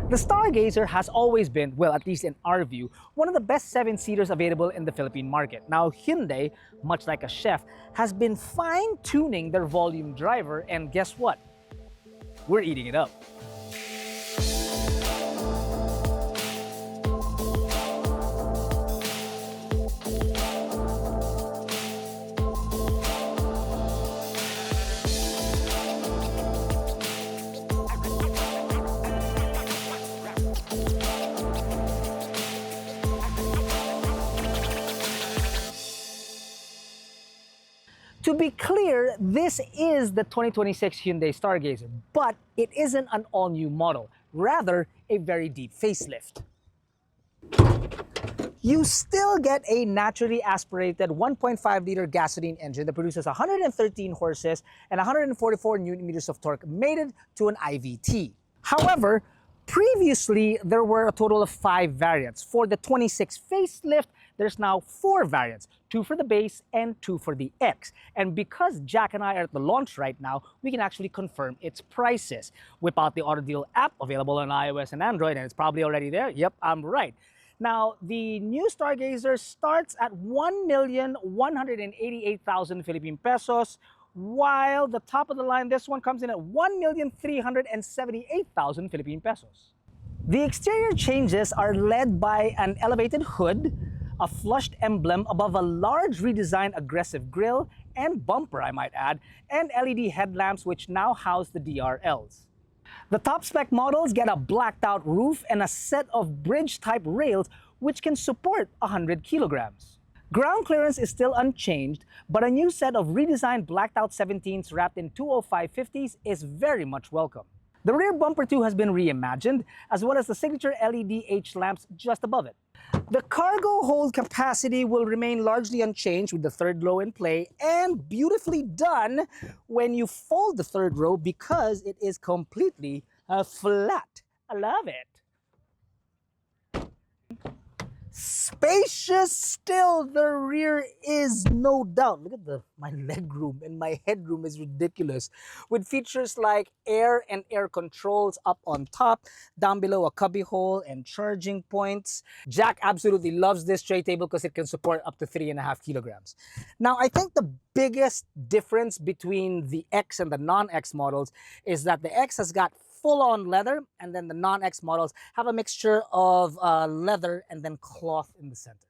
The Stargazer has always been, well, at least in our view, one of the best seven-seaters available in the Philippine market. Now, Hyundai, much like a chef, has been fine-tuning their volume driver, and guess what? We're eating it up. To be clear, this is the 2026 Hyundai Stargazer, but it isn't an all-new model, rather a very deep facelift. You still get a naturally aspirated 1.5-liter gasoline engine that produces 113 horses and 144 Nm of torque, mated to an IVT. However, previously there were a total of 5 variants. For the 26 facelift, there's now 4 variants, 2 for the base and 2 for the X. And because Jack and I are at the launch right now, we can actually confirm its prices. Whip out the AutoDeal app, available on iOS and Android, and it's probably already there. Yep, I'm right. Now, the new Stargazer starts at 1,188,000 Philippine pesos, while the top of the line, this one comes in at 1,378,000 Philippine pesos. The exterior changes are led by an elevated hood, a flushed emblem above a large redesigned aggressive grille and bumper, I might add, and LED headlamps which now house the DRLs. The top spec models get a blacked out roof and a set of bridge type rails which can support 100 kilograms. Ground clearance is still unchanged, but a new set of redesigned blacked out 17s wrapped in 205/50s is very much welcome. The rear bumper too has been reimagined, as well as the signature LED H lamps just above it. The cargo hold capacity will remain largely unchanged with the third row in play, and beautifully done when you fold the third row because it is completely flat. I love it. Spacious still, the rear is no doubt. Look at my leg room, and my headroom is ridiculous, with features like air and air controls up on top, down below a cubby hole and charging points. Jack absolutely loves this tray table because it can support up to 3.5 kilograms. Now, I think the biggest difference between the X and the non-X models is that the X has got full-on leather, and then the non-X models have a mixture of leather and then cloth in the center.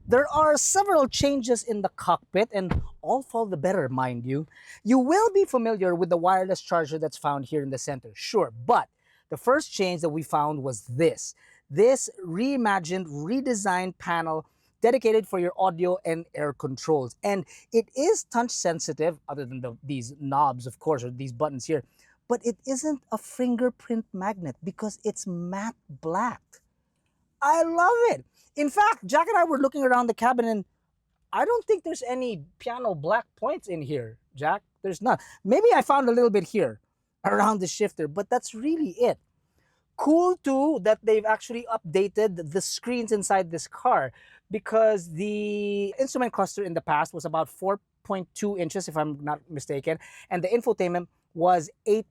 There are several changes in the cockpit, and all for the better, mind you. You will be familiar with the wireless charger that's found here in the center, sure, but the first change that we found was this reimagined, redesigned panel dedicated for your audio and air controls. And it is touch sensitive, other than these knobs, of course, or these buttons here, but it isn't a fingerprint magnet because it's matte black. I love it. In fact, Jack and I were looking around the cabin, and I don't think there's any piano black points in here, Jack. There's not. Maybe I found a little bit here around the shifter, but that's really it. Cool too that they've actually updated the screens inside this car, because the instrument cluster in the past was about 4.2 inches, if I'm not mistaken, and the infotainment was 8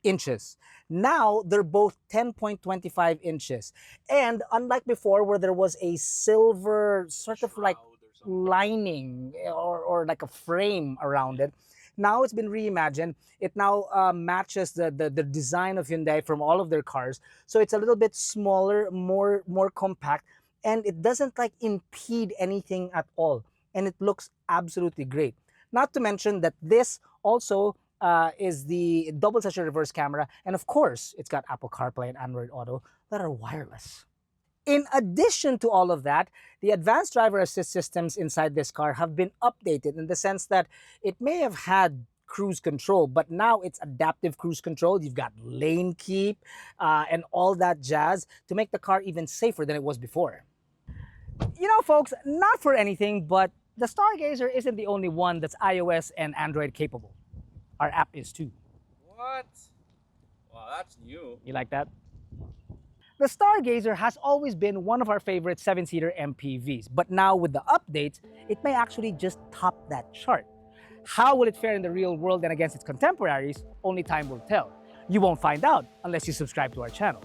inches. Now they're both 10.25 inches. And unlike before, where there was a silver sort of like lining or like a frame around it, now it's been reimagined. It now matches the design of Hyundai from all of their cars. So it's a little bit smaller, more compact, and it doesn't like impede anything at all. And it looks absolutely great. Not to mention that this also is the double session reverse camera. And of course, it's got Apple CarPlay and Android Auto that are wireless. In addition to all of that, the advanced driver assist systems inside this car have been updated in the sense that it may have had cruise control, but now it's adaptive cruise control. You've got lane keep and all that jazz to make the car even safer than it was before. You know, folks, not for anything, but the Stargazer isn't the only one that's iOS and Android capable. Our app is too. What? Wow, that's new. You like that? The Stargazer has always been one of our favorite 7-seater MPVs, but now with the updates, it may actually just top that chart. How will it fare in the real world and against its contemporaries? Only time will tell. You won't find out unless you subscribe to our channel.